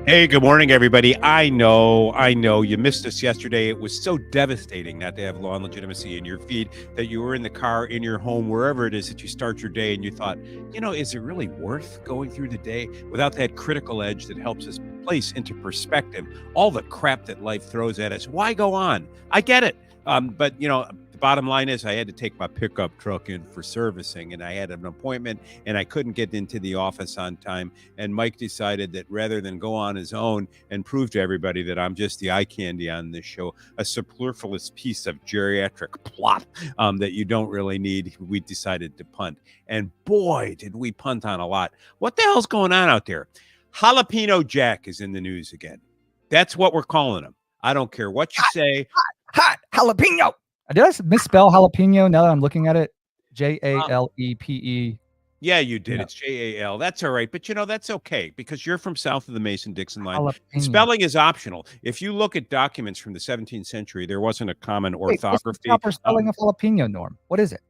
Hey, good morning, everybody. I know you missed us yesterday. It was so devastating not to have Law and Legitimacy in your feed, that you were in the car, in your home, wherever it is that you start your day, and you thought, is it really worth going through the day without that critical edge that helps us place into perspective all the crap that life throws at us? Why go on? I get it. But the bottom line is I had to take my pickup truck in for servicing, and I had an appointment, and I couldn't get into the office on time. And Mike decided that rather than go on his own and prove to everybody that I'm just the eye candy on this show, a superfluous piece of geriatric plot that you don't really need, we decided to punt. And boy, did we punt on a lot. What the hell's going on out there? Jalapeno Jack is in the news again. That's what we're calling him. I don't care what you say. Hot jalapeno. Did I misspell jalapeno now that I'm looking at it? Jalepe. Yeah, you did. It's Jal. That's all right. But that's okay because you're from south of the Mason-Dixon line. Jalapeno. Spelling is optional. If you look at documents from the 17th century, there wasn't a common orthography. What's the proper spelling of jalapeno, Norm? What is it?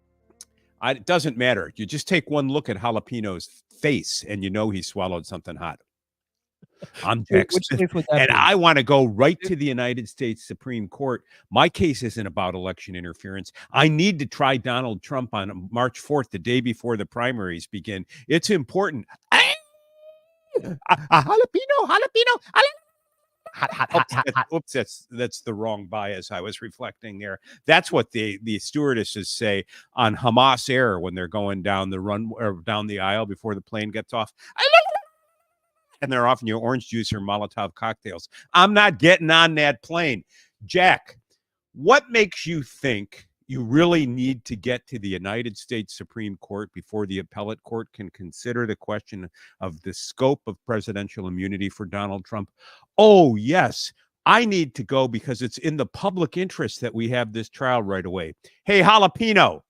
It doesn't matter. You just take one look at jalapeno's face and he swallowed something hot. I'm Jack Smith, and I want to go right to the United States Supreme Court. My case isn't about election interference. I need to try Donald Trump on March 4th, the day before the primaries begin. It's important. Jalapeno. Oops, that's the wrong bias I was reflecting there. That's what the stewardesses say on Hamas Air when they're going down the run or down the aisle before the plane gets off. And they're offering you orange juice or Molotov cocktails. I'm not getting on that plane. Jack, what makes you think you really need to get to the United States Supreme Court before the appellate court can consider the question of the scope of presidential immunity for Donald Trump? Oh, yes, I need to go because it's in the public interest that we have this trial right away. Hey, Jalapeno.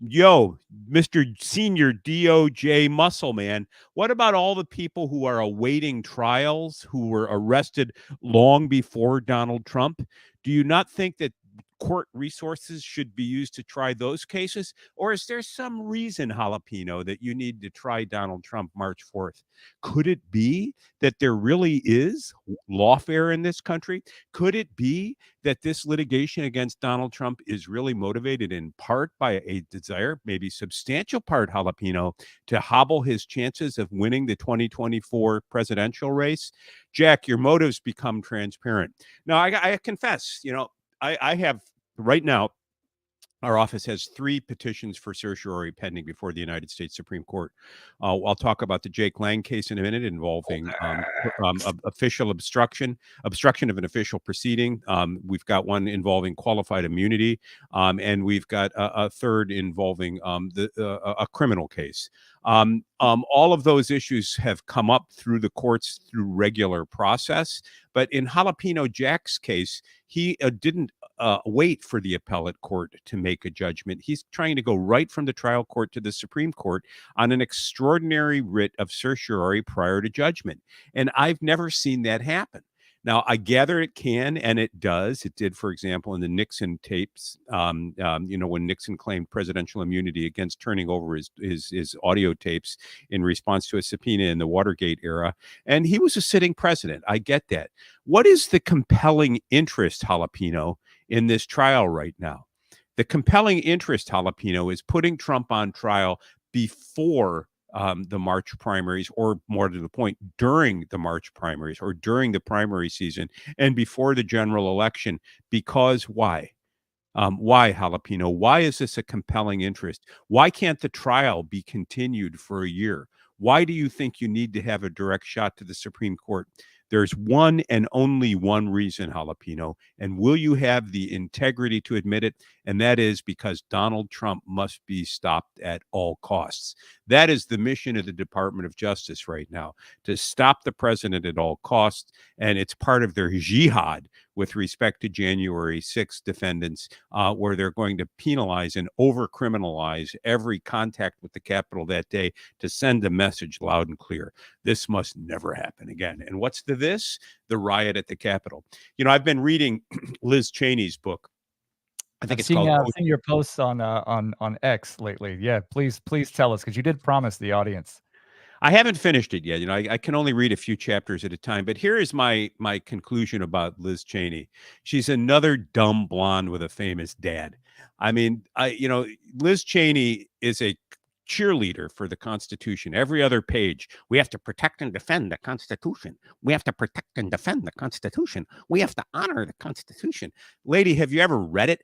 Yo, Mr. Senior DOJ muscle man, what about all the people who are awaiting trials, who were arrested long before Donald Trump? Do you not think that court resources should be used to try those cases? Or is there some reason, Jalapeno, that you need to try Donald Trump March 4th? Could it be that there really is lawfare in this country? Could it be that this litigation against Donald Trump is really motivated in part by a desire, maybe substantial part, Jalapeno, to hobble his chances of winning the 2024 presidential race? Jack, your motives become transparent. Now, I confess, I have right now, our office has 3 petitions for certiorari pending before the United States Supreme Court. I'll talk about the Jake Lang case in a minute involving official obstruction of an official proceeding. We've got one involving qualified immunity, and we've got a third involving a criminal case. All of those issues have come up through the courts through regular process. But in Jalapeno Jack's case, he didn't wait for the appellate court to make a judgment. He's trying to go right from the trial court to the Supreme Court on an extraordinary writ of certiorari prior to judgment. And I've never seen that happen. Now, I gather it can, and it does. It did, for example, in the Nixon tapes, when Nixon claimed presidential immunity against turning over his audio tapes in response to a subpoena in the Watergate era. And he was a sitting president. I get that. What is the compelling interest, Jalapeno, in this trial right now? The compelling interest, Jalapeno, is putting Trump on trial before the March primaries, or more to the point, during the March primaries or during the primary season and before the general election. Because why? Why, Jalapeno? Why is this a compelling interest? Why can't the trial be continued for a year? Why do you think you need to have a direct shot to the Supreme Court? There's one and only one reason, Jalapeno, and will you have the integrity to admit it? And that is because Donald Trump must be stopped at all costs. That is the mission of the Department of Justice right now, to stop the president at all costs. And it's part of their jihad with respect to January 6th defendants, where they're going to penalize and over-criminalize every contact with the Capitol that day to send a message loud and clear. This must never happen again. And what's the riot at the Capitol? I've been reading Liz Cheney's book. I think I've seen your posts on X lately. Yeah, please tell us, because you did promise the audience I haven't finished it yet. I can only read a few chapters at a time. But here is my conclusion about Liz Cheney. She's another dumb blonde with a famous dad. I mean, Liz Cheney is a cheerleader for the Constitution. Every other page, we have to protect and defend the Constitution. We have to protect and defend the Constitution. We have to honor the Constitution. Lady, have you ever read it?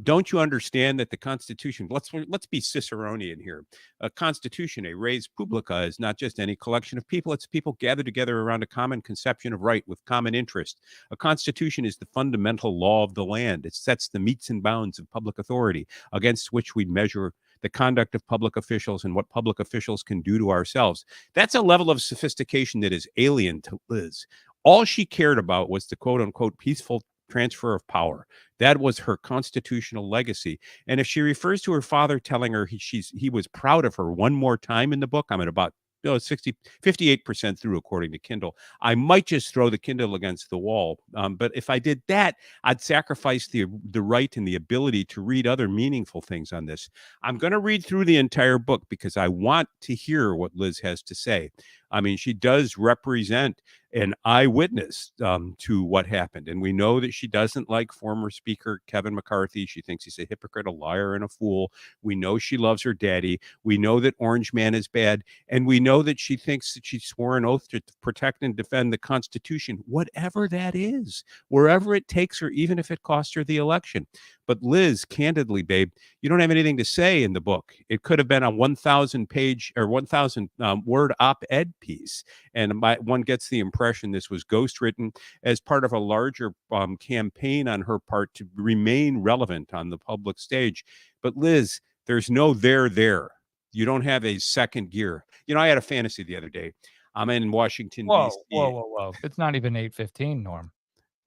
Don't you understand that the Constitution? Let's be Ciceronian here. A Constitution, a res publica, is not just any collection of people. It's people gathered together around a common conception of right with common interest. A Constitution is the fundamental law of the land. It sets the metes and bounds of public authority against which we measure the conduct of public officials and what public officials can do to ourselves. That's a level of sophistication that is alien to Liz. All she cared about was the quote unquote peaceful transfer of power. That was her constitutional legacy. And if she refers to her father telling her he was proud of her one more time in the book, I'm at about 58% through according to Kindle. I might just throw the Kindle against the wall. But if I did that, I'd sacrifice the right and the ability to read other meaningful things on this. I'm going to read through the entire book because I want to hear what Liz has to say. I mean, she does represent an eyewitness to what happened. And we know that she doesn't like former Speaker Kevin McCarthy. She thinks he's a hypocrite, a liar, and a fool. We know she loves her daddy. We know that Orange Man is bad. And we know that she thinks that she swore an oath to protect and defend the Constitution, whatever that is, wherever it takes her, even if it costs her the election. But Liz, candidly, babe, you don't have anything to say in the book. It could have been a 1,000 page or 1,000 word op-ed piece. And one gets the impression this was ghostwritten as part of a larger campaign on her part to remain relevant on the public stage. But Liz, there's no there. You don't have a second gear. I had a fantasy the other day. I'm in Washington, D.C. Whoa. It's not even 8:15, Norm.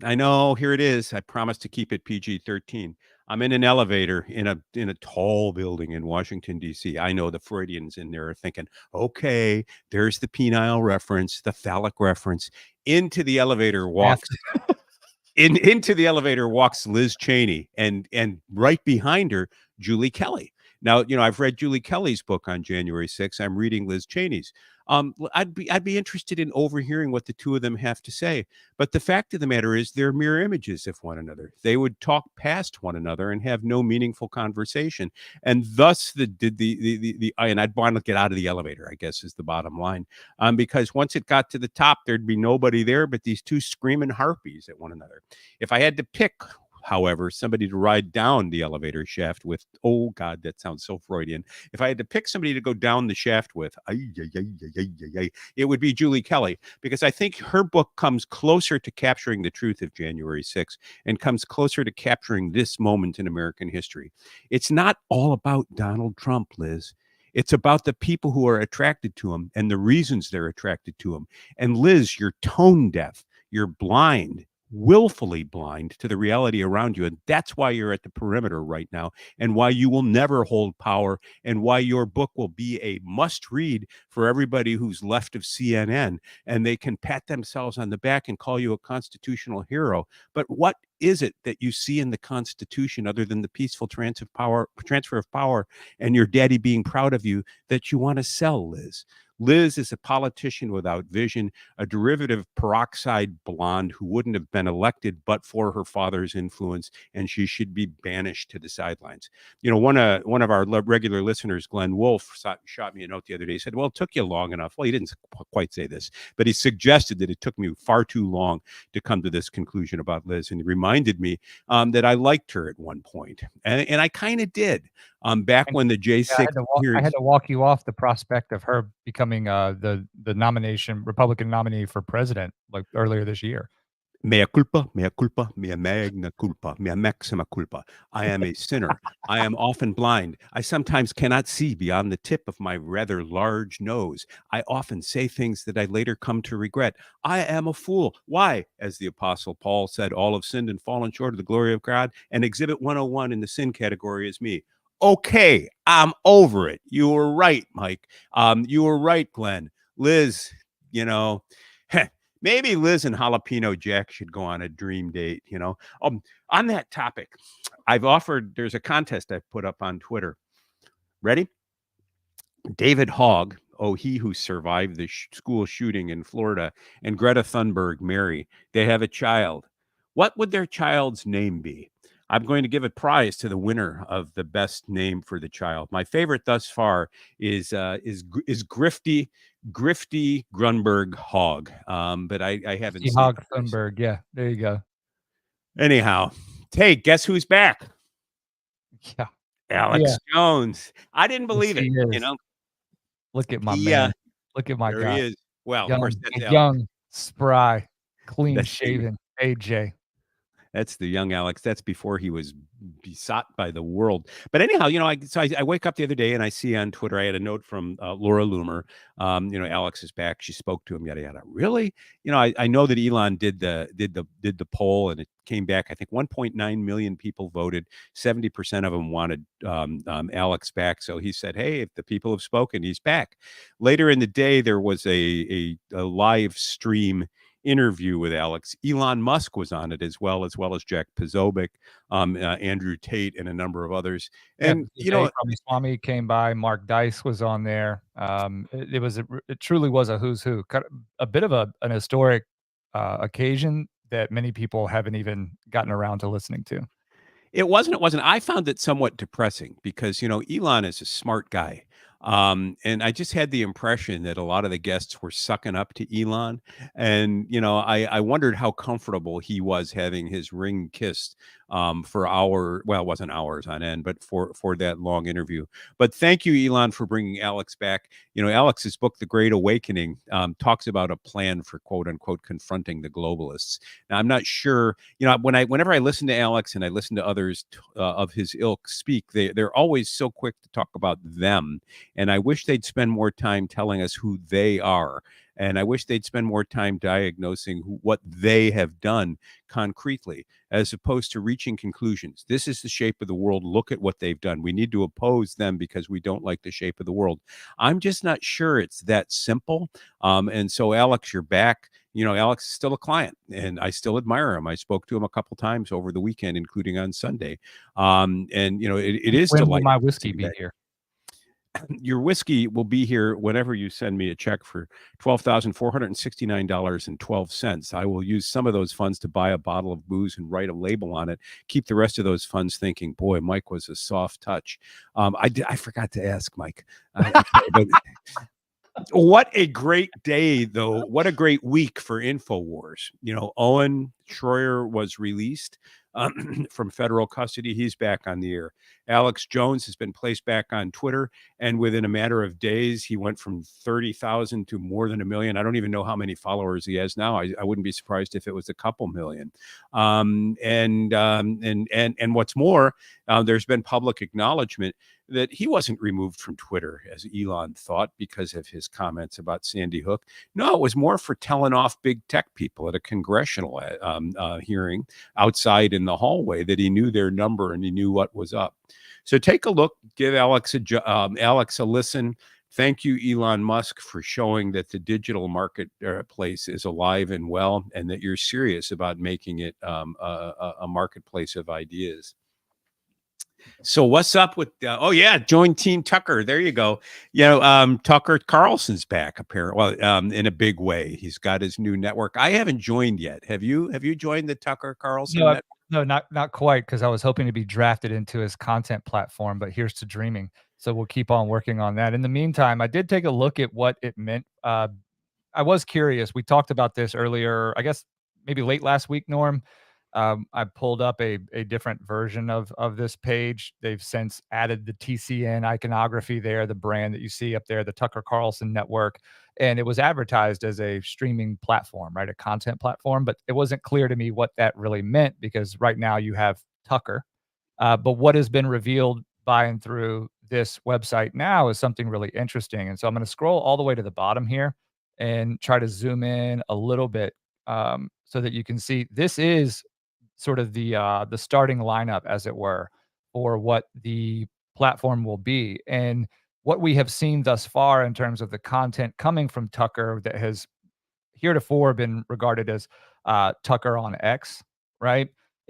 I know. Here it is. I promised to keep it PG-13. I'm in an elevator in a tall building in Washington, D.C. I know the Freudians in there are thinking, okay, there's the penile reference, the phallic reference. Into the elevator walks Liz Cheney, and right behind her, Julie Kelly. Now, I've read Julie Kelly's book on January 6th. I'm reading Liz Cheney's. I'd be interested in overhearing what the two of them have to say. But the fact of the matter is they're mirror images of one another. They would talk past one another and have no meaningful conversation. And thus and I'd want to get out of the elevator, I guess, is the bottom line. Because once it got to the top, there'd be nobody there but these two screaming harpies at one another. If I had to pick, however, somebody to ride down the elevator shaft with, oh God, that sounds so Freudian. If I had to pick somebody to go down the shaft with, it would be Julie Kelly, because I think her book comes closer to capturing the truth of January 6th and comes closer to capturing this moment in American history. It's not all about Donald Trump, Liz. It's about the people who are attracted to him and the reasons they're attracted to him. And Liz, you're tone deaf. You're blind, willfully blind to the reality around you. And that's why you're at the perimeter right now, and why you will never hold power, and why your book will be a must read for everybody who's left of CNN, and they can pat themselves on the back and call you a constitutional hero. But what is it that you see in the Constitution, other than the peaceful transfer of power and your daddy being proud of you, that you want to sell, Liz? Liz is a politician without vision, a derivative peroxide blonde who wouldn't have been elected but for her father's influence, and she should be banished to the sidelines. One of our regular listeners, Glenn Wolf, shot me a note the other day. He said, well, it took you long enough. Well, he didn't quite say this, but he suggested that it took me far too long to come to this conclusion about Liz, and he reminded me that I liked her at one point, and I kind of did. Back when the J6 I had to walk you off the prospect of her becoming the Republican nominee for president, like earlier this year. Mea culpa, mea magna culpa, mea maxima culpa. I am a sinner. I am often blind. I sometimes cannot see beyond the tip of my rather large nose. I often say things that I later come to regret. I am a fool. Why? As the Apostle Paul said, all have sinned and fallen short of the glory of God, and Exhibit 101 in the sin category is me. Okay, I'm over it. You were right, Mike. You were right, Glenn. Liz, maybe Liz and Jalapeno Jack should go on a dream date, On that topic, there's a contest I've put up on Twitter. Ready? David Hogg, he who survived the school shooting in Florida, and Greta Thunberg marry. They have a child. What would their child's name be? I'm going to give a prize to the winner of the best name for the child. My favorite thus far is Grifty Grunberg Hogg, but I haven't seen Hogg it. Thunberg. Yeah, there you go. Anyhow, hey, guess who's back? Yeah. Alex Yeah. Jones. I didn't Yes, believe it. he You is. know, Look at my he man. Look at my there he guy. is. Well, of course, Young, that's a Alex. young, spry, clean That's the shaven AJ. That's the young Alex. That's before he was besought by the world. But anyhow, I wake up the other day and I see on Twitter, I had a note from Laura Loomer. Alex is back. She spoke to him, yada yada. Really? I know that Elon did the poll and it came back. I think 1.9 million people voted. 70% of them wanted Alex back. So he said, "Hey, if the people have spoken, he's back." Later in the day, there was a live stream interview with Alex. Elon Musk was on it as well as Jack Posobiec, Andrew Tate, and a number of others. Yeah, And Vijay Ramaswamy came by. Mark Dice was on there. It truly was a who's who. A bit of an historic occasion that many people haven't even gotten around to listening to. It wasn't. It wasn't. I found it somewhat depressing because Elon is a smart guy, and I just had the impression that a lot of the guests were sucking up to Elon, and I wondered how comfortable he was having his ring kissed for it wasn't hours on end, but for that long interview. But thank you, Elon, for bringing Alex back. Alex's book, The Great Awakening, talks about a plan for quote unquote confronting the globalists. Now, I'm not sure. Whenever I listen to Alex and I listen to others of his ilk speak, they're always so quick to talk about them, and I wish they'd spend more time telling us who they are, and I wish they'd spend more time diagnosing what they have done concretely, as opposed to reaching conclusions. This is the shape of the world. Look at what they've done. We need to oppose them because we don't like the shape of the world. I'm just not sure it's that simple. And so, Alex, you're back. Alex is still a client and I still admire him. I spoke to him a couple times over the weekend, including on Sunday. It is When will delightful my to see whiskey you be back. here? Your whiskey will be here whenever you send me a check for $12,469.12. I will use some of those funds to buy a bottle of booze and write a label on it. Keep the rest of those funds thinking, boy, Mike was a soft touch. I forgot to ask Mike. But what a great day, though. What a great week for InfoWars. Owen Schroyer was released from federal custody. He's back on the air. Alex Jones has been placed back on Twitter, and within a matter of days, he went from 30,000 to more than 1 million. I don't even know how many followers he has now. I wouldn't be surprised if it was a couple million. And what's more, there's been public acknowledgement that he wasn't removed from Twitter, as Elon thought, because of his comments about Sandy Hook. No, it was more for telling off big tech people at a congressional hearing outside in the hallway that he knew their number and he knew what was up. So take a look, give Alex a listen. Thank you, Elon Musk, for showing that the digital marketplace is alive and well, and that you're serious about making it a marketplace of ideas. So what's up with? Join Team Tucker. There you go. Tucker Carlson's back apparently. Well, in a big way, he's got his new network. I haven't joined yet. Have you? Have you joined the Tucker Carlson network? No, not quite, because I was hoping to be drafted into his content platform, but here's to dreaming. So we'll keep on working on that. In the meantime, I did take a look at what it meant. I was curious. We talked about this earlier, I guess maybe late last week, Norm. I pulled up a different version of this page. They've since added the T.C.N. iconography there, the brand that you see up there, the Tucker Carlson Network. And it was advertised as a streaming platform, right? A content platform. But it wasn't clear to me what that really meant, because right now you have Tucker. But what has been revealed by and through this website now is something really interesting. And so I'm going to scroll all the way to the bottom here and try to zoom in a little bit, so that you can see this is sort of the starting lineup, as it were, for what the platform will be. And what we have seen thus far in terms of the content coming from Tucker that has heretofore been regarded as Tucker on X, right,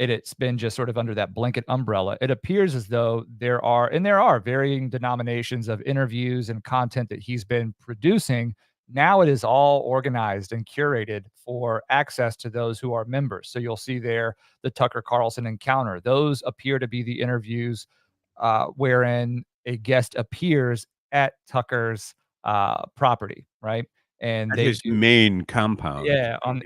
it's been just sort of under that blanket umbrella. It appears as though there are varying denominations of interviews and content that he's been producing. Now it is all organized and curated for access to those who are members. So you'll see there the Tucker Carlson encounter. Those appear to be the interviews wherein a guest appears at Tucker's property, right? And At they his do, main compound. yeah, on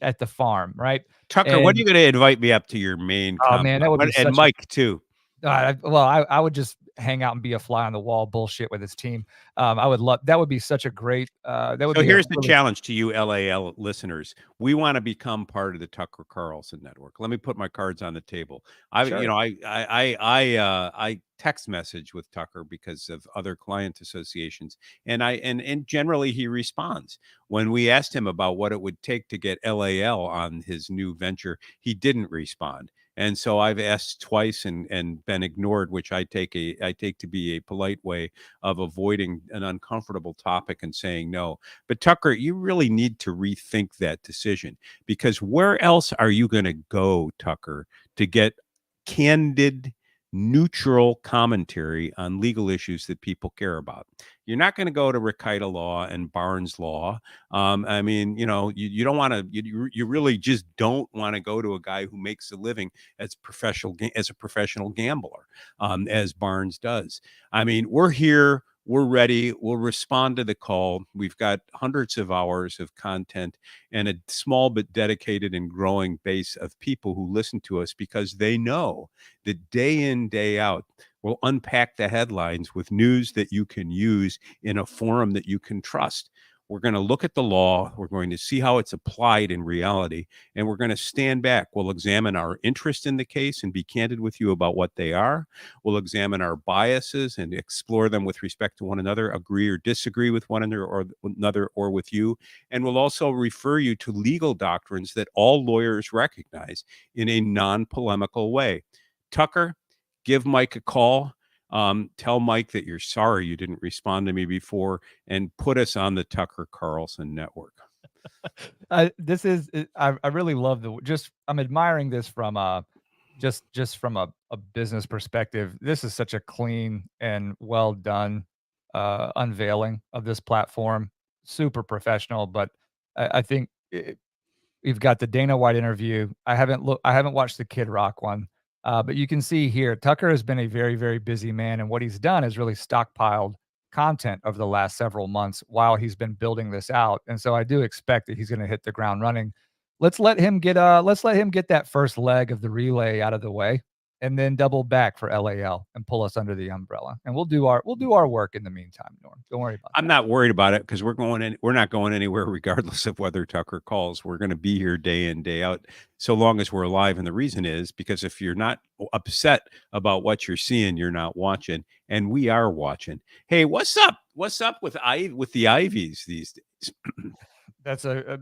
at the farm, right? Tucker, when are And you going to invite me up to your main oh man, that compound? would be And such a Mike too. well, I would just hang out and be a fly on the wall, bullshit with his team. I would love that. Would be such a great. That would So be a here's the really challenge to you, LAL listeners. We want to become part of the Tucker Carlson Network. Let me put my cards on the table. sure. I text message with Tucker because of other client associations, and generally he responds. When we asked him about what it would take to get LAL on his new venture, he didn't respond. And so I've asked twice and been ignored, which I take to be a polite way of avoiding an uncomfortable topic and saying no. But Tucker, you really need to rethink that decision, because where else are you going to go, Tucker, to get candid, neutral commentary on legal issues that people care about? You're not going to go to Rekieta Law and Barnes Law. I mean, you don't want to. You really just don't want to go to a guy who makes a living as a professional gambler, as Barnes does. I mean, we're here. We're ready. We'll respond to the call. We've got hundreds of hours of content and a small but dedicated and growing base of people who listen to us because they know that day in, day out, we'll unpack the headlines with news that you can use in a forum that you can trust. We're going to look at the law. We're going to see how it's applied in reality, and we're going to stand back. We'll examine our interest in the case and be candid with you about what they are. We'll examine our biases and explore them with respect to one another, agree or disagree with one another or with you. And we'll also refer you to legal doctrines that all lawyers recognize in a non-polemical way. Tucker, give Mike a call. Tell Mike that you're sorry you didn't respond to me before, and put us on the Tucker Carlson Network. This is I really love I'm admiring this from just from a business perspective. This is such a clean and well done unveiling of this platform. Super professional, but I think we've got the Dana White interview. I haven't watched the Kid Rock one. But you can see here, Tucker has been a very, very busy man, and what he's done is really stockpiled content over the last several months while he's been building this out. And so I do expect that he's going to hit the ground running. Let's let him get that first leg of the relay out of the way, and then double back for LAL and pull us under the umbrella. And we'll do our work in the meantime, Norm. Don't worry about I'm that. not worried about it because we're not going anywhere regardless of whether Tucker calls. We're going to be here day in, day out, so long as we're alive. And the reason is because if you're not upset about what you're seeing, you're not watching, and we are watching. Hey, what's up? What's up with the Ivies these days? That's a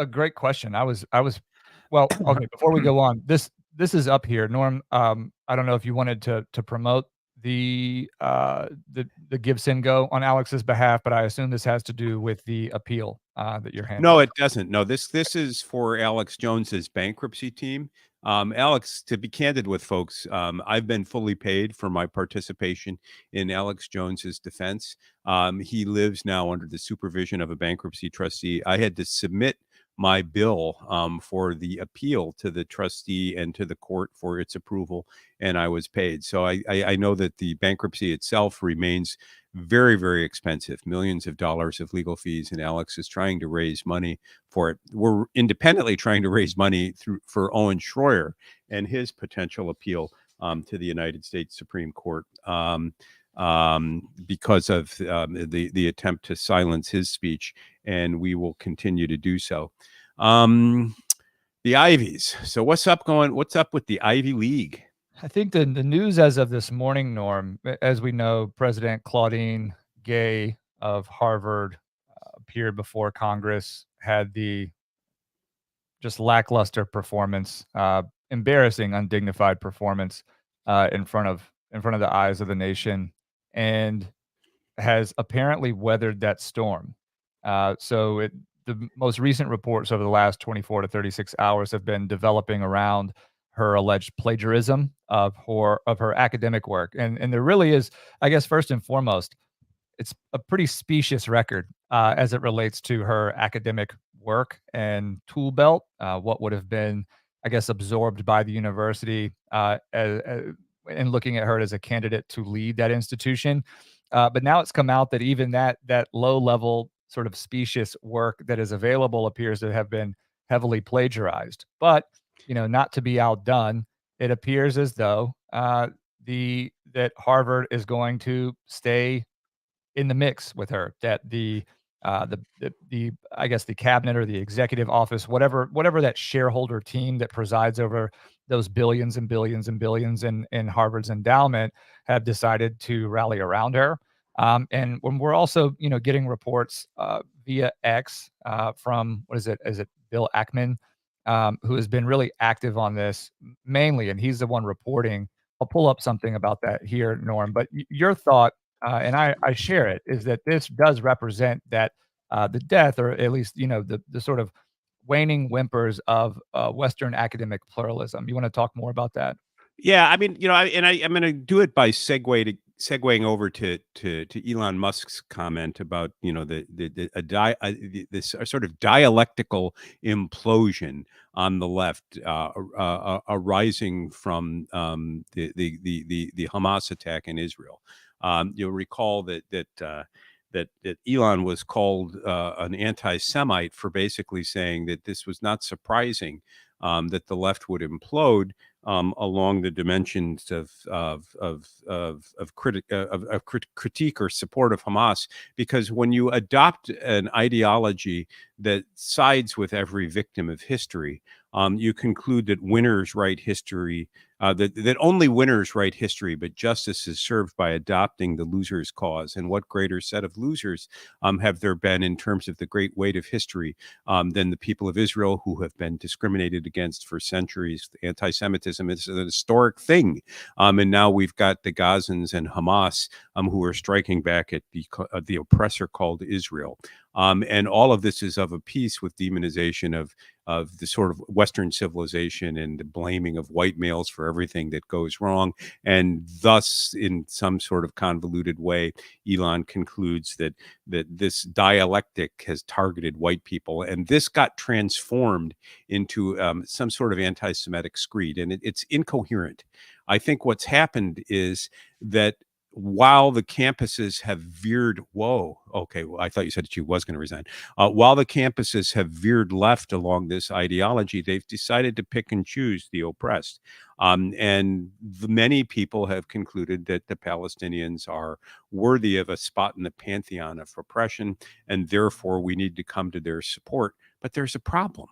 great question. Well, okay, before we go on, this is up here. Norm, I don't know if you wanted to promote the Give Send Go on Alex's behalf, but I assume this has to do with the appeal that you're handling. No, it doesn't. No, this is for Alex Jones's bankruptcy team. Alex, to be candid with folks, I've been fully paid for my participation in Alex Jones's defense. He lives now under the supervision of a bankruptcy trustee. I had to submit my bill for the appeal to the trustee and to the court for its approval, and I was paid. So I know that the bankruptcy itself remains very, very expensive, millions of dollars of legal fees, and Alex is trying to raise money for it. We're independently trying to raise money for Owen Schroyer and his potential appeal to the United States Supreme Court because of the attempt to silence his speech, and we will continue to do so. The Ivies. So what's up with the Ivy League? I think the news as of this morning, Norm, as we know, President Claudine Gay of Harvard appeared before Congress, had the just lackluster performance, embarrassing, undignified performance in front of the eyes of the nation, and has apparently weathered that storm. The most recent reports over the last 24 to 36 hours have been developing around her alleged plagiarism of her academic work. And there really is, I guess, first and foremost, it's a pretty specious record as it relates to her academic work and tool belt, what would have been, I guess, absorbed by the university in looking at her as a candidate to lead that institution. But now it's come out that even that low level sort of specious work that is available appears to have been heavily plagiarized. But not to be outdone, it appears as though that Harvard is going to stay in the mix with her, that the I guess the cabinet or the executive office, whatever that shareholder team that presides over those billions and billions and billions in Harvard's endowment have decided to rally around her. And when we're also, getting reports via X from what is it? Is it Bill Ackman, who has been really active on this mainly, and he's the one reporting. I'll pull up something about that here, Norm. But your thought, and I share it, is that this does represent that the death, or at least the sort of waning whimpers of Western academic pluralism. You want to talk more about that? Yeah, I mean, I'm going to do it by segueing over to Elon Musk's comment about this sort of dialectical implosion on the left arising from the Hamas attack in Israel. You'll recall that Elon was called an anti-Semite for basically saying that this was not surprising that the left would implode along the dimensions of critique or support of Hamas, because when you adopt an ideology that sides with every victim of history, you conclude that winners write history, that only winners write history, but justice is served by adopting the loser's cause. And what greater set of losers have there been in terms of the great weight of history than the people of Israel, who have been discriminated against for centuries? Anti-Semitism is an historic thing. And now we've got the Gazans and Hamas who are striking back at the oppressor called Israel. And all of this is of a piece with demonization of the sort of Western civilization and the blaming of white males for everything that goes wrong. And thus, in some sort of convoluted way, Elon concludes that this dialectic has targeted white people. And this got transformed into some sort of anti-Semitic screed. And it's incoherent. I think what's happened is that while the campuses have veered, well, I thought you said that she was going to resign. While the campuses have veered left along this ideology, they've decided to pick and choose the oppressed. And many people have concluded that the Palestinians are worthy of a spot in the pantheon of oppression, and therefore we need to come to their support. But there's a problem.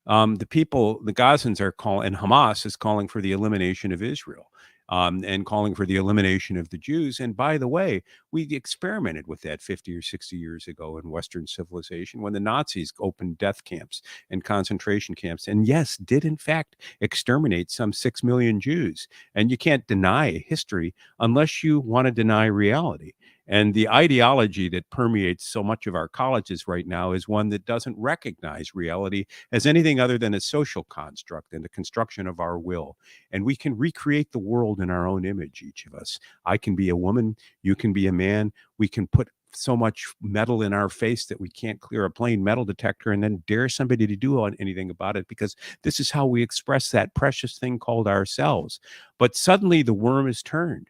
The Gazans are calling, and Hamas is calling for the elimination of Israel. And calling for the elimination of the Jews. And by the way, we experimented with that 50 or 60 years ago in Western civilization when the Nazis opened death camps and concentration camps, and yes, did in fact exterminate some 6 million Jews. And you can't deny history unless you want to deny reality. And the ideology that permeates so much of our colleges right now is one that doesn't recognize reality as anything other than a social construct and a construction of our will. And we can recreate the world in our own image, each of us. I can be a woman, you can be a man. We can put so much metal in our face that we can't clear a plain metal detector and then dare somebody to do anything about it, because this is how we express that precious thing called ourselves. But suddenly the worm is turned.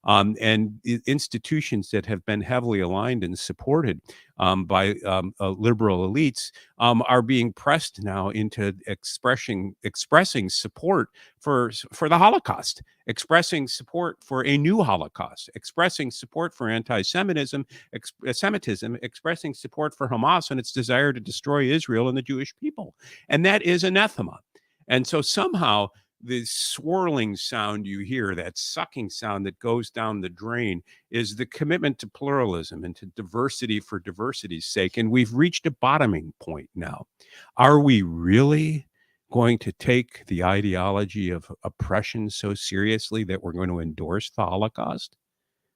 And institutions that have been heavily aligned and supported by liberal elites are being pressed now into expressing support for the Holocaust, expressing support for a new Holocaust, expressing support for anti-Semitism, expressing support for Hamas and its desire to destroy Israel and the Jewish people. And that is anathema. And so somehow the swirling sound you hear, that sucking sound that goes down the drain, is the commitment to pluralism and to diversity for diversity's sake. And we've reached a bottoming point now. Are we really going to take the ideology of oppression so seriously that we're going to endorse the Holocaust?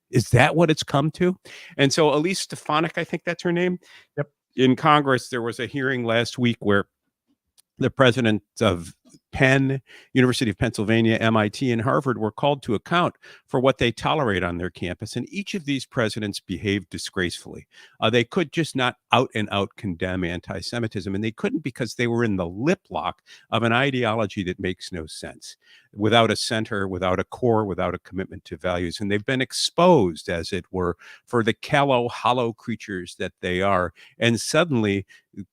Is that what it's come to? And so Elise Stefanik, I think that's her name. Yep. In Congress, there was a hearing last week where the president of Penn, University of Pennsylvania, MIT, and Harvard were called to account for what they tolerate on their campus. And each of these presidents behaved disgracefully. They could just not out and out condemn anti Semitism. And they couldn't because they were in the lip lock of an ideology that makes no sense, without a center, without a core, without a commitment to values. And they've been exposed, as it were, for the callow, hollow creatures that they are. And suddenly,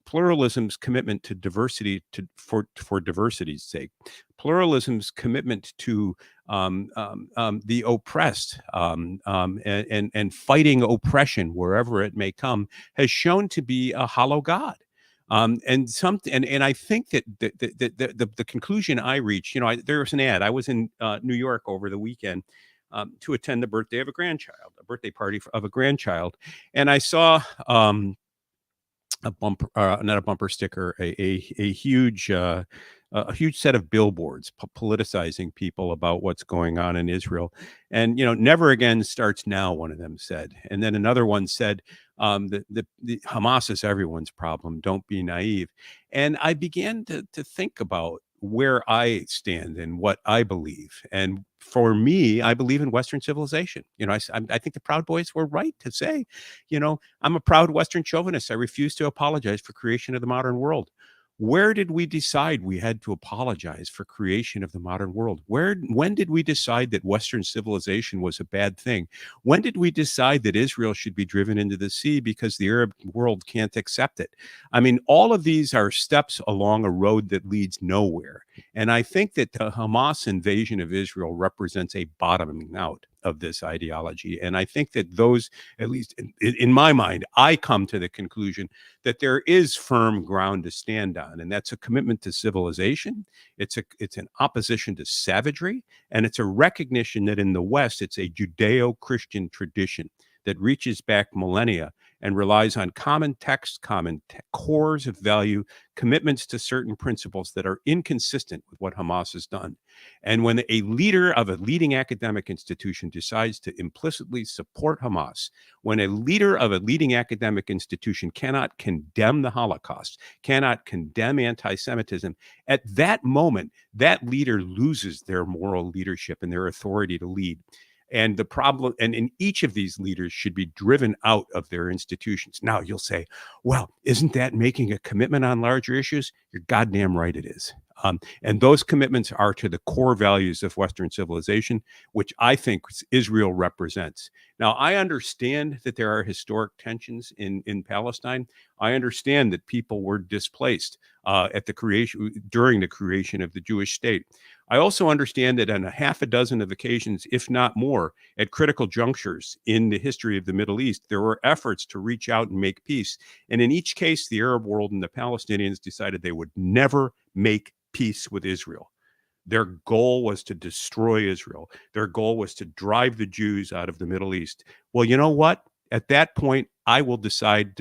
pluralism's commitment to diversity for diversity's sake, pluralism's commitment to the oppressed, and fighting oppression wherever it may come, has shown to be a hollow god. And I think that the conclusion I reached, there was an ad. I was in New York over the weekend to attend the birthday of a grandchild, a birthday party of a grandchild, and I saw a bumper, not a bumper sticker, a huge set of billboards politicizing people about what's going on in Israel. And, never again starts now, one of them said. And then another one said, the Hamas is everyone's problem. Don't be naive. And I began to think about where I stand and what I believe. And for me, I believe in Western civilization. I think the Proud Boys were right to say, I'm a proud Western chauvinist. I refuse to apologize for creation of the modern world. Where did we decide we had to apologize for creation of the modern world? When did we decide that Western civilization was a bad thing? When did we decide that Israel should be driven into the sea because the Arab world can't accept it? I mean, all of these are steps along a road that leads nowhere. And I think that the Hamas invasion of Israel represents a bottoming out of this ideology. And I think that those, at least in my mind, I come to the conclusion that there is firm ground to stand on, and that's a commitment to civilization. It's an opposition to savagery, and it's a recognition that in the West, it's a Judeo-Christian tradition that reaches back millennia and relies on common text, cores of value, commitments to certain principles that are inconsistent with what Hamas has done. And when a leader of a leading academic institution decides to implicitly support Hamas, when a leader of a leading academic institution cannot condemn the Holocaust, cannot condemn anti-Semitism, at that moment, that leader loses their moral leadership and their authority to lead. And the problem, and in each of these leaders should be driven out of their institutions. Now you'll say, well, isn't that making a commitment on larger issues? You're goddamn right it is. And those commitments are to the core values of Western civilization, which I think Israel represents. Now, I understand that there are historic tensions in Palestine. I understand that people were displaced during the creation of the Jewish state. I also understand that on a half a dozen of occasions, if not more, at critical junctures in the history of the Middle East, there were efforts to reach out and make peace. And in each case, the Arab world and the Palestinians decided they would never make peace with Israel. Their goal was to destroy Israel. Their goal was to drive the Jews out of the Middle East. Well, you know what? At that point, I will decide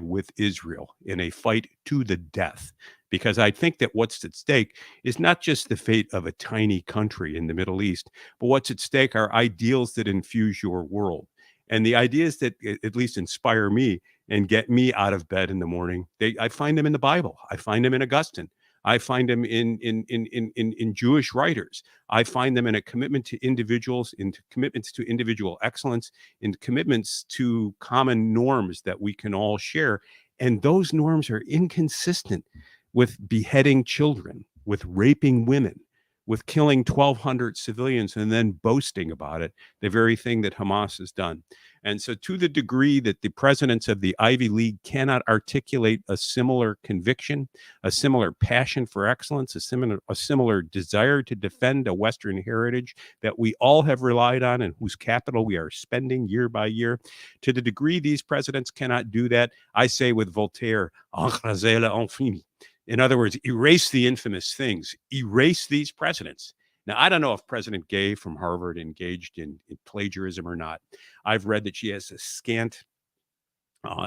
with Israel in a fight to the death, because I think that what's at stake is not just the fate of a tiny country in the Middle East, but what's at stake are ideals that infuse your world. And the ideas that at least inspire me and get me out of bed in the morning, I find them in the Bible. I find them in Augustine. I find them in Jewish writers. I find them in a commitment to individuals, into commitments to individual excellence, in commitments to common norms that we can all share. And those norms are inconsistent with beheading children, with raping women, with killing 1,200 civilians and then boasting about it, the very thing that Hamas has done. And so to the degree that the presidents of the Ivy League cannot articulate a similar conviction, a similar passion for excellence, a similar desire to defend a Western heritage that we all have relied on and whose capital we are spending year by year, to the degree these presidents cannot do that, I say with Voltaire, "Encrasez l'infini." In other words, erase the infamous things, erase these presidents. Now, I don't know if President Gay from Harvard engaged in plagiarism or not. I've read that she has a scant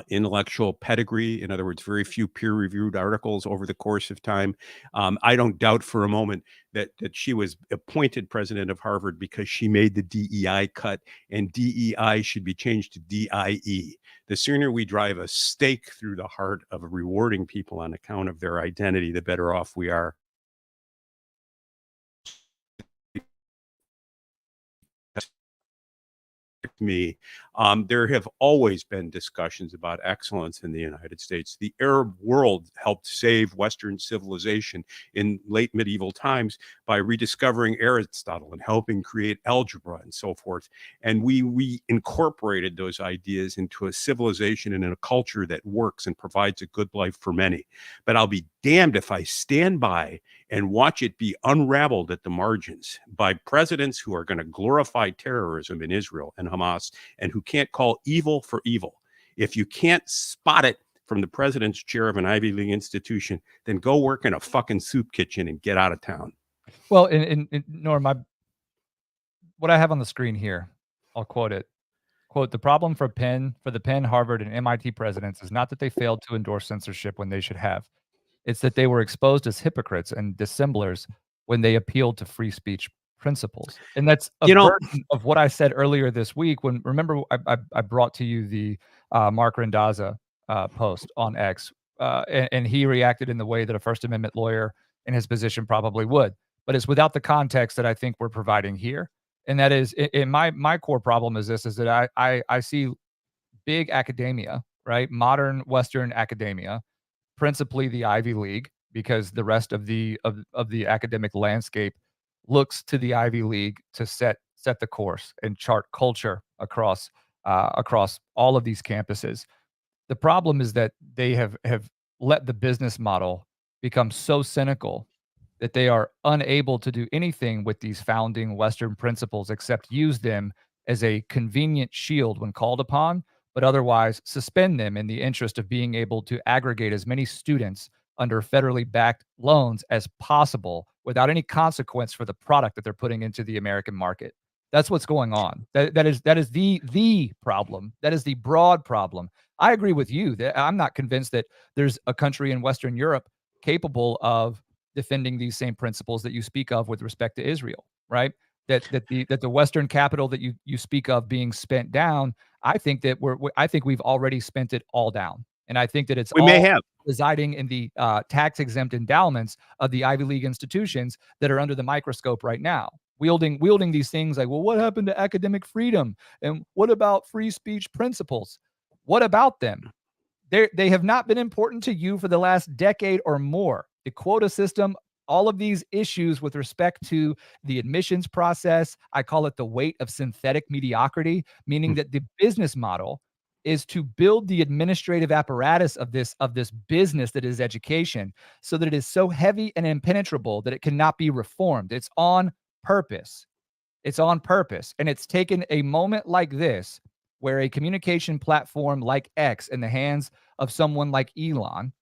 intellectual pedigree. In other words, very few peer-reviewed articles over the course of time. I don't doubt for a moment that she was appointed president of Harvard because she made the DEI cut, and DEI should be changed to DIE. The sooner we drive a stake through the heart of rewarding people on account of their identity, the better off we are. me. There have always been discussions about excellence in the United States. The Arab world helped save Western civilization in late medieval times by rediscovering Aristotle and helping create algebra and so forth. And we incorporated those ideas into a civilization and in a culture that works and provides a good life for many. But I'll be damned if I stand by and watch it be unraveled at the margins by presidents who are going to glorify terrorism in Israel and Hamas and who can't call evil for evil. If you can't spot it from the president's chair of an Ivy League institution, then go work in a fucking soup kitchen and get out of town. Well, Norm, what I have on the screen here, I'll quote it. Quote, the problem for the Penn, Harvard, and MIT presidents is not that they failed to endorse censorship when they should have. It's that they were exposed as hypocrites and dissemblers when they appealed to free speech principles. And that's a version of what I said earlier this week when, remember, I brought to you the Mark Randazza post on X, and he reacted in the way that a First Amendment lawyer in his position probably would. But it's without the context that I think we're providing here. And that is, in my core problem is this, is that I see big academia, right? Modern Western academia, principally the Ivy League, because the rest of the academic landscape looks to the Ivy League to set the course and chart culture across all of these campuses. The problem is that they have let the business model become so cynical that they are unable to do anything with these founding Western principles except use them as a convenient shield when called upon, but otherwise suspend them in the interest of being able to aggregate as many students under federally backed loans as possible without any consequence for the product that they're putting into the American market. That's what's going on. That is the problem. That is the broad problem. I agree with you that I'm not convinced that there's a country in Western Europe capable of defending these same principles that you speak of with respect to Israel, right? That the Western capital that you speak of being spent down, I think we've already spent it all down, and I think that it's residing in the tax exempt endowments of the Ivy League institutions that are under the microscope right now, wielding these things like, well, what happened to academic freedom, and what about free speech principles? What about them? They have not been important to you for the last decade or more. The quota system, all of these issues with respect to the admissions process, I call it the weight of synthetic mediocrity, meaning that the business model is to build the administrative apparatus of this business that is education so that it is so heavy and impenetrable that it cannot be reformed. It's on purpose. It's on purpose. And it's taken a moment like this where a communication platform like X in the hands of someone like Elon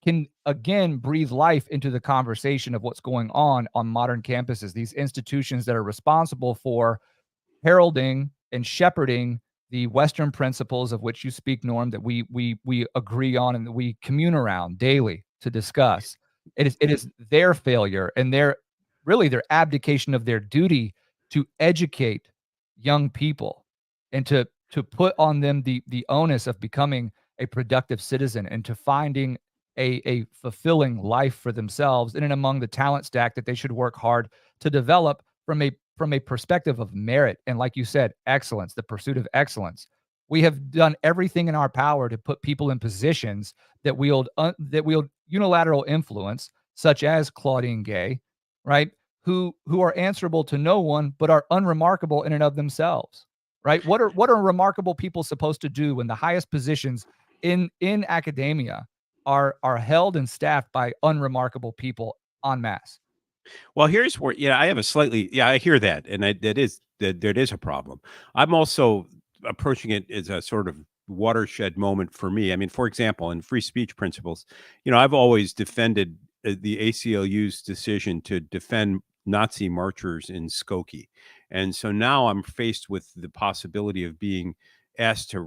can again breathe life into the conversation of what's going on modern campuses, these institutions that are responsible for heralding and shepherding the Western principles of which you speak, Norm, that we agree on and that we commune around daily to discuss. It is their failure and their abdication of their duty to educate young people and to put on them the onus of becoming a productive citizen and to finding a fulfilling life for themselves in and among the talent stack that they should work hard to develop from a perspective of merit and, like you said, excellence, the pursuit of excellence. We have done everything in our power to put people in positions that wield unilateral influence, such as Claudine Gay, right? Who are answerable to no one but are unremarkable in and of themselves, right? What are remarkable people supposed to do when the highest positions in academia are held and staffed by unremarkable people en masse? Well, here's where, I have I hear that. And that is a problem. I'm also approaching it as a sort of watershed moment for me. I mean, for example, in free speech principles, I've always defended the ACLU's decision to defend Nazi marchers in Skokie. And so now I'm faced with the possibility of being asked to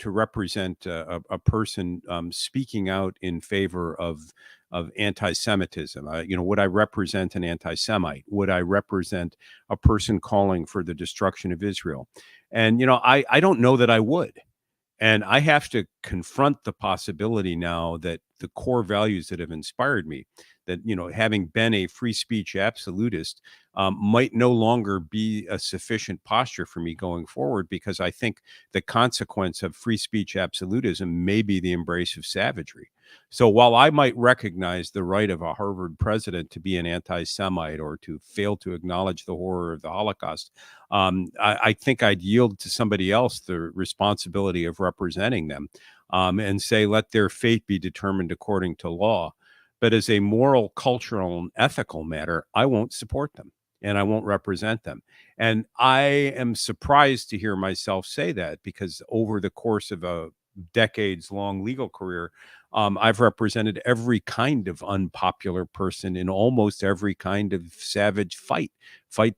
represent a person speaking out in favor of anti-Semitism. Would I represent an anti-Semite? Would I represent a person calling for the destruction of Israel? And I don't know that I would. And I have to confront the possibility now that the core values that have inspired me, that, having been a free speech absolutist, might no longer be a sufficient posture for me going forward, because I think the consequence of free speech absolutism may be the embrace of savagery. So while I might recognize the right of a Harvard president to be an anti-Semite or to fail to acknowledge the horror of the Holocaust, I think I'd yield to somebody else the responsibility of representing them, and say, let their fate be determined according to law. But as a moral, cultural, and ethical matter, I won't support them and I won't represent them. And I am surprised to hear myself say that, because over the course of a decades long legal career, I've represented every kind of unpopular person in almost every kind of savage fight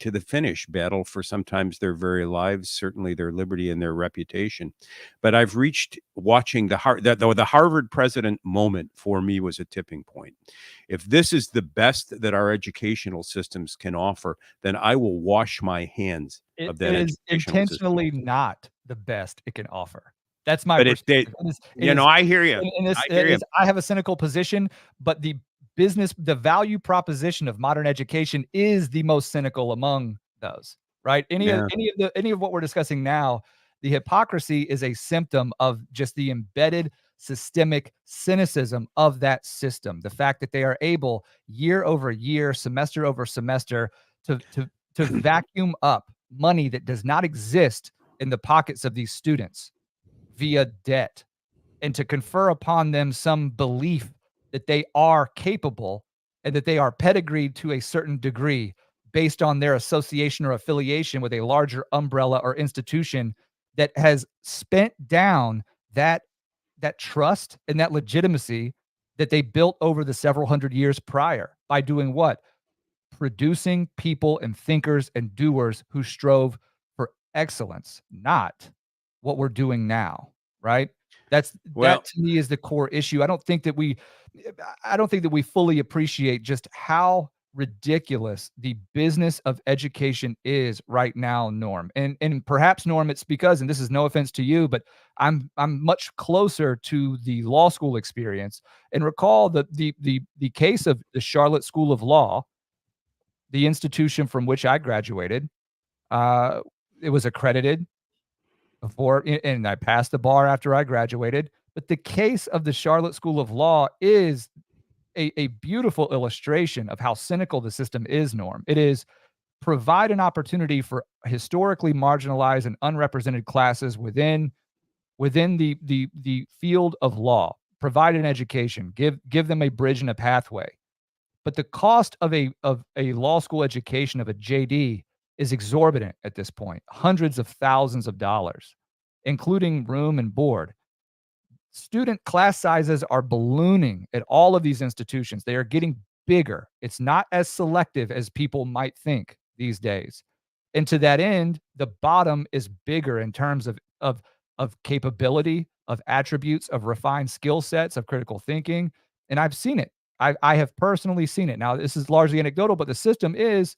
to the finish, battle for sometimes their very lives, certainly their liberty and their reputation. But I've reached, watching the Harvard president moment for me was a tipping point. If this is the best that our educational systems can offer, then I will wash my hands It of that is educational system. intentionally not the best it can offer. That's my But perspective. I hear you. This, I hear you. I have a cynical position, but the value proposition of modern education is the most cynical among those, right? Any of what we're discussing now, the hypocrisy is a symptom of just the embedded systemic cynicism of that system. The fact that they are able, year over year, semester over semester, to vacuum up money that does not exist in the pockets of these students via debt, and to confer upon them some belief that they are capable and that they are pedigreed to a certain degree based on their association or affiliation with a larger umbrella or institution that has spent down that trust and that legitimacy that they built over the several hundred years prior by doing what? Producing people and thinkers and doers who strove for excellence, not what we're doing now, right? That to me is the core issue. I don't think that we fully appreciate just how ridiculous the business of education is right now, Norm. And perhaps, Norm, it's because, and this is no offense to you, but I'm much closer to the law school experience, and recall the case of the Charlotte School of Law, the institution from which I graduated. It was accredited before, and I passed the bar after I graduated. But the case of the Charlotte School of Law is a beautiful illustration of how cynical the system is, Norm. It is provide an opportunity for historically marginalized and unrepresented classes within the field of law. Provide an education, give them a bridge and a pathway. But the cost of a law school education, of a JD, is exorbitant at this point, hundreds of thousands of dollars, including room and board. Student class sizes are ballooning at all of these institutions. They are getting bigger. It's not as selective as people might think these days. And to that end, the bottom is bigger in terms of capability, of attributes, of refined skill sets, of critical thinking. And I've seen it. I have personally seen it. Now, this is largely anecdotal, but the system is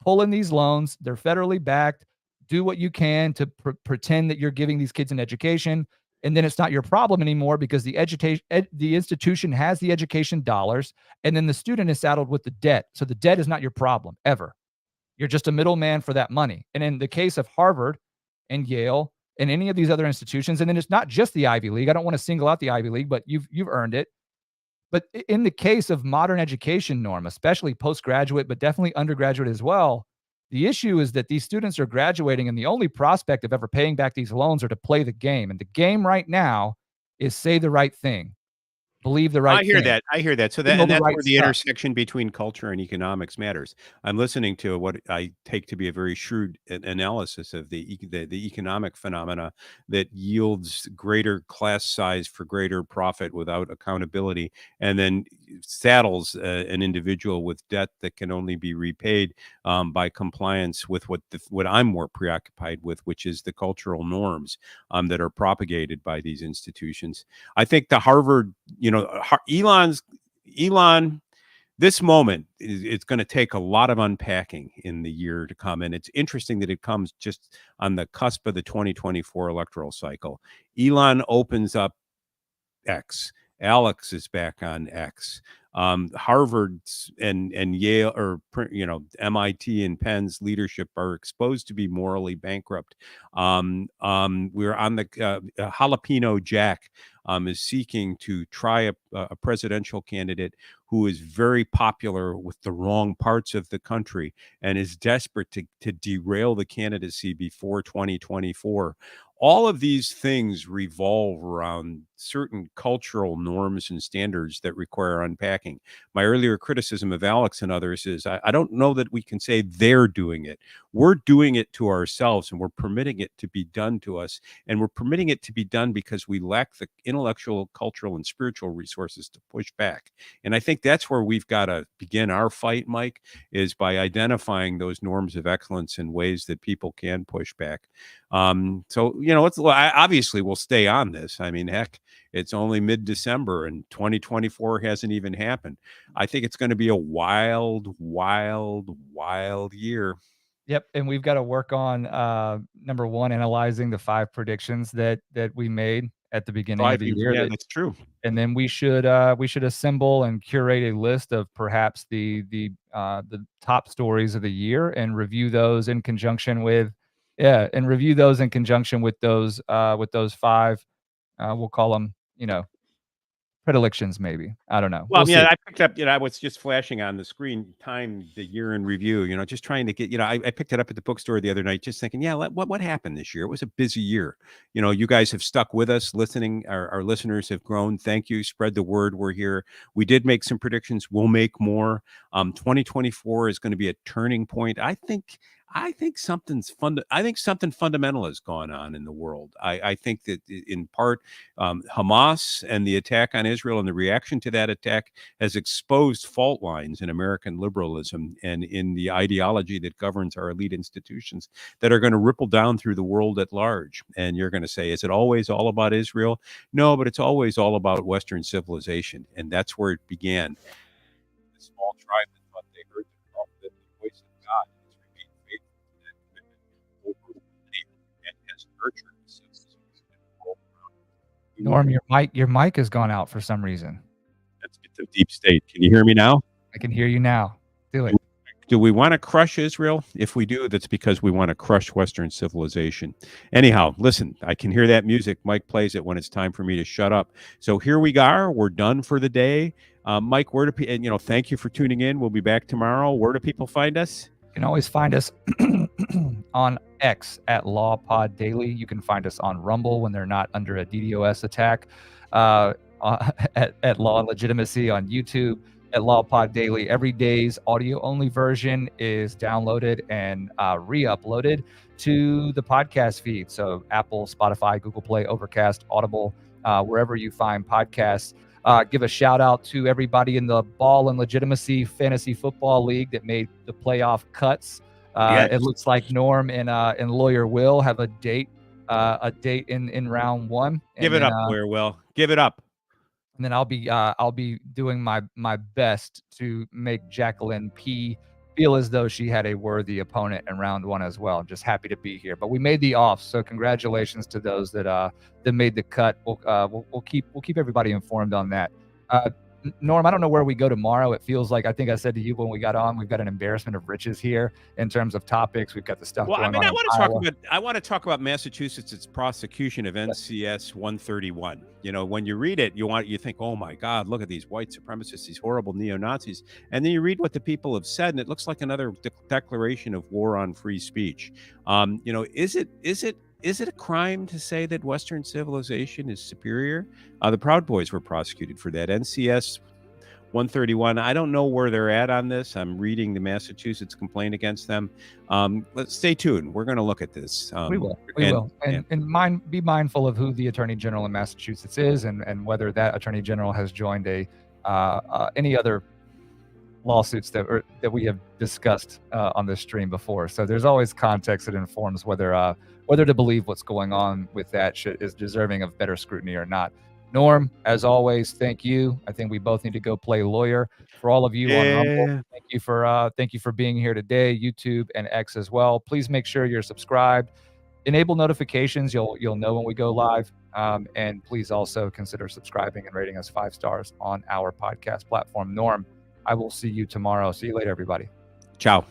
pulling these loans. They're federally backed. Do what you can to pretend that you're giving these kids an education, and then it's not your problem anymore because the institution has the education dollars, and then the student is saddled with the debt. So the debt is not your problem ever. You're just a middleman for that money. And in the case of Harvard and Yale and any of these other institutions, and then it's not just the Ivy League. I don't want to single out the Ivy League, but you've earned it. But in the case of modern education, Norm, especially postgraduate, but definitely undergraduate as well, the issue is that these students are graduating, and the only prospect of ever paying back these loans are to play the game. And the game right now is say the right thing, believe the right I hear thing. that. I hear that. So that's right where the stuff. intersection between culture and economics matters. I'm listening to what I take to be a very shrewd analysis of the economic phenomena that yields greater class size for greater profit without accountability, and then saddles an individual with debt that can only be repaid by compliance with what I'm more preoccupied with, which is the cultural norms that are propagated by these institutions. I think the Harvard, Elon, this moment it's going to take a lot of unpacking in the year to come. And it's interesting that it comes just on the cusp of the 2024 electoral cycle. Elon opens up X Alex is back on X. Harvard's and Yale, or MIT and Penn's leadership are exposed to be morally bankrupt. We're on the Jalapeno Jack is seeking to try a presidential candidate who is very popular with the wrong parts of the country and is desperate to derail the candidacy before 2024. All of these things revolve around certain cultural norms and standards that require unpacking. My earlier criticism of Alex and others is I don't know that we can say they're doing it. We're doing it to ourselves, and we're permitting it to be done to us. And we're permitting it to be done because we lack the intellectual, cultural, and spiritual resources to push back. And I think that's where we've got to begin our fight, Mike, is by identifying those norms of excellence in ways that people can push back. So, obviously we'll stay on this. I mean, heck, it's only mid-December and 2024 hasn't even happened. I think it's going to be a wild, wild, wild year. Yep, and we've got to work on number one, analyzing the 5 predictions that we made at the beginning of the year. Yeah, that's true. And then we should assemble and curate a list of perhaps the top stories of the year and review those in conjunction with those 5. We'll call them, predilections, maybe. I don't know. Well, I picked up, I was just flashing on the screen time, the year in review, just trying to get, I picked it up at the bookstore the other night, just thinking, what happened this year? It was a busy year. You guys have stuck with us listening. Our listeners have grown. Thank you. Spread the word. We're here. We did make some predictions. We'll make more. 2024 is going to be a turning point. I think something fundamental has gone on in the world. I think that in part, Hamas and the attack on Israel and the reaction to that attack has exposed fault lines in American liberalism and in the ideology that governs our elite institutions that are going to ripple down through the world at large. And you're going to say, is it always all about Israel? No, but it's always all about Western civilization. And that's where it began. The small tribe that thought they heard the voice of God has remained faithful to that commitment over and has nurtured the civilization in the world around. Norm, your mic has gone out for some reason. That's the deep state. Can you hear me now? I can hear you now. Do it. Do we want to crush Israel? If we do, that's because we want to crush Western civilization. Anyhow, listen, I can hear that music. Mike plays it when it's time for me to shut up. So here we are. We're done for the day. Mike, thank you for tuning in. We'll be back tomorrow. Where do people find us? You can always find us on X at LawPod Daily. You can find us on Rumble when they're not under a DDoS attack. At Law and Legitimacy on YouTube. At LawPod Daily. Every day's audio-only version is downloaded and re-uploaded to the podcast feed. So Apple, Spotify, Google Play, Overcast, Audible, wherever you find podcasts. Give a shout out to everybody in the Ball and Legitimacy Fantasy Football League that made the playoff cuts. Yes. It looks like Norm and Lawyer Will have a date in round 1. Give it up, Lawyer Will. Give it up. And then I'll be doing my best to make Jacqueline P feel as though she had a worthy opponent in round 1 as well. I'm just happy to be here. But we made the off, so congratulations to those that made the cut. We'll keep everybody informed on that. Norm, I don't know where we go tomorrow. It feels like, I think I said to you when we got on, we've got an embarrassment of riches here in terms of topics. We've got the stuff going on. I want to talk about Massachusetts' prosecution of NCS 131. When you read it, you think, oh my God, look at these white supremacists, these horrible neo-Nazis. And then you read what the people have said, and it looks like another declaration of war on free speech. Is it a crime to say that Western civilization is superior? The Proud Boys were prosecuted for that. NCS 131. I don't know where they're at on this. I'm reading the Massachusetts complaint against them. Let's stay tuned. We're going to look at this. We will. And be mindful of who the Attorney General in Massachusetts is, and whether that Attorney General has joined any other lawsuits that we have discussed on this stream before. So there's always context that informs whether to believe what's going on with that is deserving of better scrutiny or not. Norm, as always, thank you. I think we both need to go play lawyer. For all of you on Rumble, thank you for being here today. YouTube and X as well. Please make sure you're subscribed. Enable notifications. You'll know when we go live. And please also consider subscribing and rating us 5 stars on our podcast platform. Norm, I will see you tomorrow. See you later, everybody. Ciao.